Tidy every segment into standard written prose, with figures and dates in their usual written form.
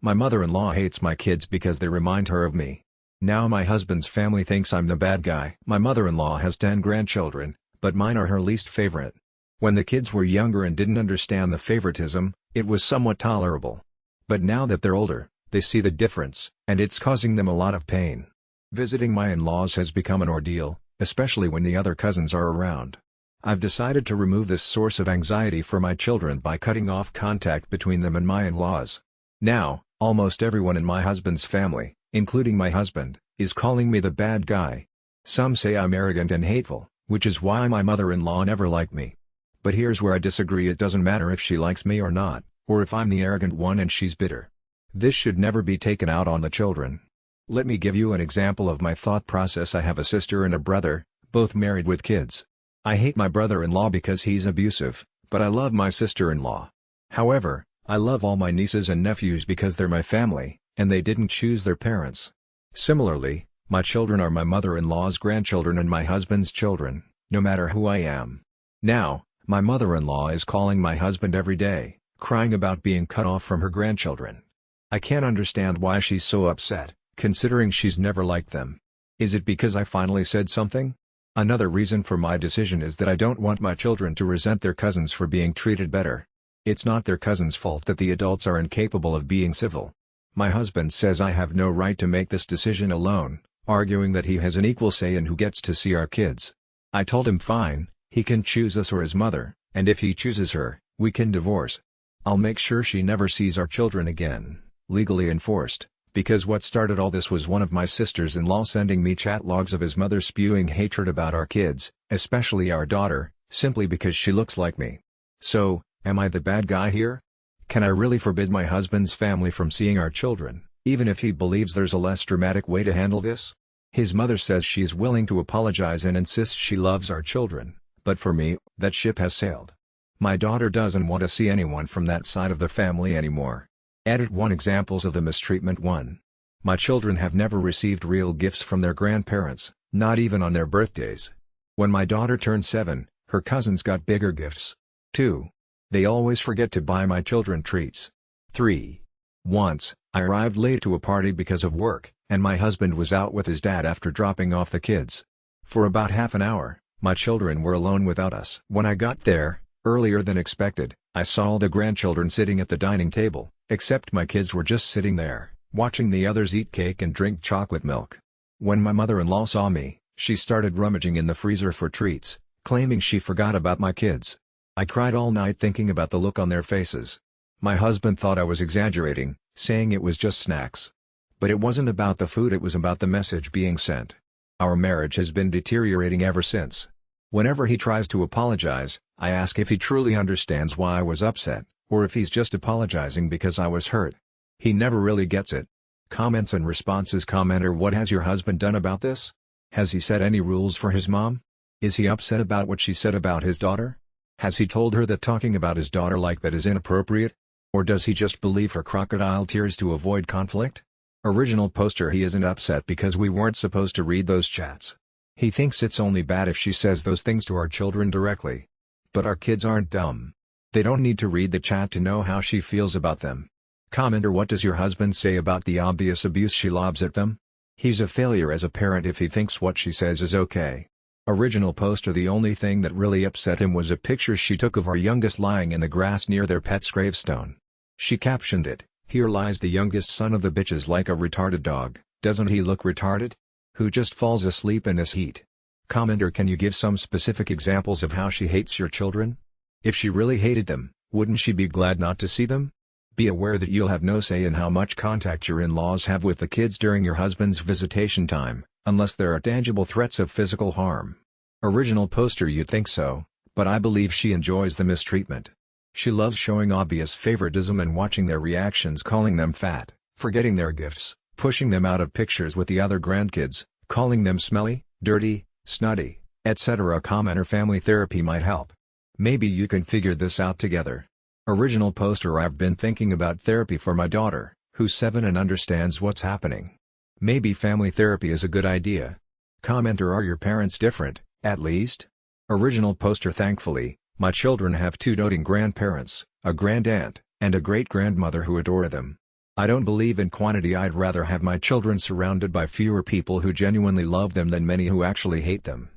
My mother-in-law hates my kids because they remind her of me. Now my husband's family thinks I'm the bad guy. My mother-in-law has 10 grandchildren, but mine are her least favorite. When the kids were younger and didn't understand the favoritism, it was somewhat tolerable. But now that they're older, they see the difference, and it's causing them a lot of pain. Visiting my in-laws has become an ordeal, especially when the other cousins are around. I've decided to remove this source of anxiety for my children by cutting off contact between them and my in-laws. Now, almost everyone in my husband's family, including my husband, is calling me the bad guy. Some say I'm arrogant and hateful, which is why my mother-in-law never liked me. But here's where I disagree. It doesn't matter if she likes me or not, or if I'm the arrogant one and she's bitter. This should never be taken out on the children. Let me give you an example of my thought process. I have a sister and a brother, both married with kids. I hate my brother-in-law because he's abusive, but I love my sister-in-law. However, I love all my nieces and nephews because they're my family, and they didn't choose their parents. Similarly, my children are my mother-in-law's grandchildren and my husband's children, no matter who I am. Now, my mother-in-law is calling my husband every day, crying about being cut off from her grandchildren. I can't understand why she's so upset, considering she's never liked them. Is it because I finally said something? Another reason for my decision is that I don't want my children to resent their cousins for being treated better. It's not their cousins' fault that the adults are incapable of being civil. My husband says I have no right to make this decision alone, arguing that he has an equal say in who gets to see our kids. I told him fine, he can choose us or his mother, and if he chooses her, we can divorce. I'll make sure she never sees our children again, legally enforced, because what started all this was one of my sisters-in-law sending me chat logs of his mother spewing hatred about our kids, especially our daughter, simply because she looks like me. So, am I the bad guy here? Can I really forbid my husband's family from seeing our children, even if he believes there's a less dramatic way to handle this? His mother says she's willing to apologize and insists she loves our children, but for me, that ship has sailed. My daughter doesn't want to see anyone from that side of the family anymore. Edit 1 Examples of the mistreatment. 1. My children have never received real gifts from their grandparents, not even on their birthdays. When my daughter turned 7, her cousins got bigger gifts. 2. They always forget to buy my children treats. 3. Once, I arrived late to a party because of work, and my husband was out with his dad after dropping off the kids. For about half an hour, my children were alone without us. When I got there, earlier than expected, I saw all the grandchildren sitting at the dining table, except my kids were just sitting there, watching the others eat cake and drink chocolate milk. When my mother-in-law saw me, she started rummaging in the freezer for treats, claiming she forgot about my kids. I cried all night thinking about the look on their faces. My husband thought I was exaggerating, saying it was just snacks. But it wasn't about the food, it was about the message being sent. Our marriage has been deteriorating ever since. Whenever he tries to apologize, I ask if he truly understands why I was upset, or if he's just apologizing because I was hurt. He never really gets it. Comments and responses. Commenter: what has your husband done about this? Has he set any rules for his mom? Is he upset about what she said about his daughter? Has he told her that talking about his daughter like that is inappropriate? Or does he just believe her crocodile tears to avoid conflict? Original poster: he isn't upset because we weren't supposed to read those chats. He thinks it's only bad if she says those things to our children directly. But our kids aren't dumb. They don't need to read the chat to know how she feels about them. Commenter: what does your husband say about the obvious abuse she lobs at them? He's a failure as a parent if he thinks what she says is okay. Original poster: the only thing that really upset him was a picture she took of our youngest lying in the grass near their pet's gravestone. She captioned it, "Here lies the youngest son of the bitches like a retarded dog, doesn't he look retarded? Who just falls asleep in this heat?" Commenter: can you give some specific examples of how she hates your children? If she really hated them, wouldn't she be glad not to see them? Be aware that you'll have no say in how much contact your in-laws have with the kids during your husband's visitation time, unless there are tangible threats of physical harm. Original poster: you'd think so, but I believe she enjoys the mistreatment. She loves showing obvious favoritism and watching their reactions, calling them fat, forgetting their gifts, pushing them out of pictures with the other grandkids, calling them smelly, dirty, snotty, etc. Commenter: family therapy might help. Maybe you can figure this out together. Original poster: I've been thinking about therapy for my daughter, who's 7 and understands what's happening. Maybe family therapy is a good idea. Commenter: are your parents different, at least? Original poster: thankfully, my children have 2 doting grandparents, a grandaunt, and a great-grandmother who adore them. I don't believe in quantity. I'd rather have my children surrounded by fewer people who genuinely love them than many who actually hate them.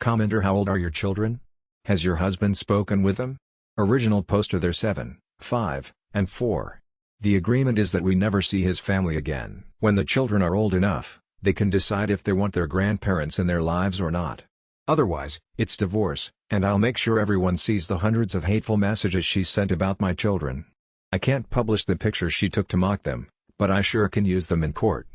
Commenter: how old are your children? Has your husband spoken with them? Original poster: they're 7, 5, and 4. The agreement is that we never see his family again. When the children are old enough, they can decide if they want their grandparents in their lives or not. Otherwise, it's divorce, and I'll make sure everyone sees the hundreds of hateful messages she sent about my children. I can't publish the pictures she took to mock them, but I sure can use them in court.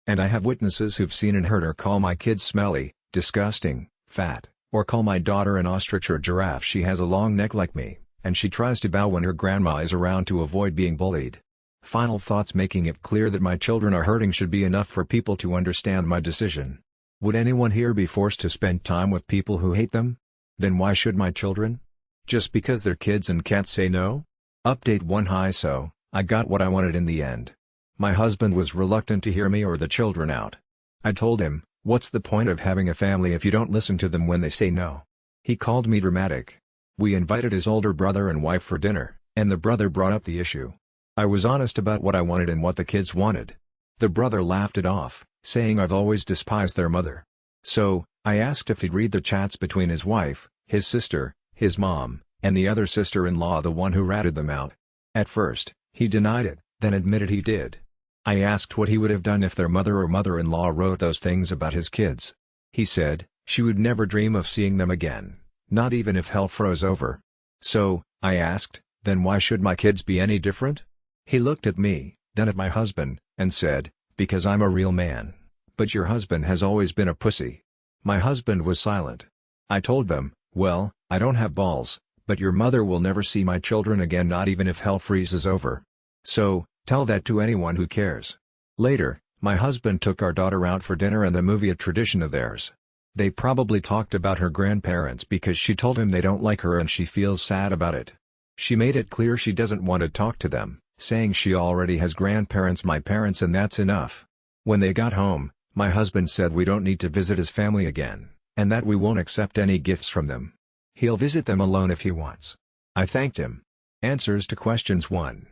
And I have witnesses who've seen and heard her call my kids smelly, disgusting, fat, or call my daughter an ostrich or giraffe. She has a long neck like me, and she tries to bow when her grandma is around to avoid being bullied. Final thoughts: making it clear that my children are hurting should be enough for people to understand my decision. Would anyone here be forced to spend time with people who hate them? Then why should my children? Just because they're kids and can't say no? Update 1. Hi. So, I got what I wanted in the end. My husband was reluctant to hear me or the children out. I told him, what's the point of having a family if you don't listen to them when they say no? He called me dramatic. We invited his older brother and wife for dinner, and the brother brought up the issue. I was honest about what I wanted and what the kids wanted. The brother laughed it off, saying I've always despised their mother. So, I asked if he'd read the chats between his wife, his sister, his mom, and the other sister-in-law, the one who ratted them out. At first, he denied it, then admitted he did. I asked what he would have done if their mother or mother-in-law wrote those things about his kids. He said, she would never dream of seeing them again, not even if hell froze over. So, I asked, then why should my kids be any different? He looked at me, then at my husband, and said, because I'm a real man. But your husband has always been a pussy. My husband was silent. I told them, well, I don't have balls, but your mother will never see my children again, not even if hell freezes over. So, tell that to anyone who cares. Later, my husband took our daughter out for dinner and a movie, a tradition of theirs. They probably talked about her grandparents because she told him they don't like her and she feels sad about it. She made it clear she doesn't want to talk to them, saying she already has grandparents, my parents, and that's enough. When they got home, my husband said we don't need to visit his family again, and that we won't accept any gifts from them. He'll visit them alone if he wants. I thanked him. Answers to questions: 1.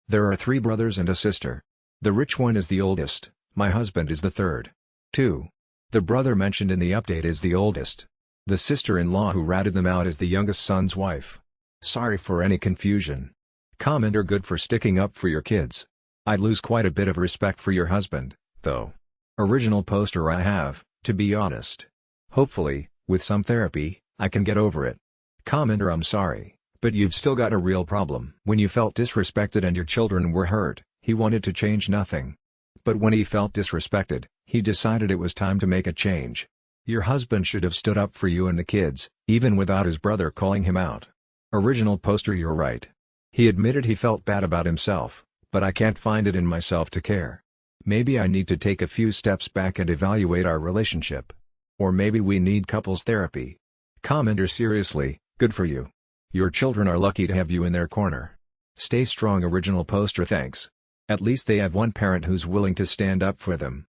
There are 3 brothers and a sister. The rich one is the oldest, my husband is the third. 2. The brother mentioned in the update is the oldest. The sister-in-law who ratted them out is the youngest son's wife. Sorry for any confusion. Commenter: good for sticking up for your kids. I'd lose quite a bit of respect for your husband, though. Original poster: I have, to be honest. Hopefully, with some therapy, I can get over it. Commenter: I'm sorry, but you've still got a real problem. When you felt disrespected and your children were hurt, he wanted to change nothing. But when he felt disrespected, he decided it was time to make a change. Your husband should have stood up for you and the kids, even without his brother calling him out. Original poster: you're right. He admitted he felt bad about himself, but I can't find it in myself to care. Maybe I need to take a few steps back and evaluate our relationship. Or maybe we need couples therapy. Commenter: seriously, good for you. Your children are lucky to have you in their corner. Stay strong. Original poster: thanks. At least they have one parent who's willing to stand up for them.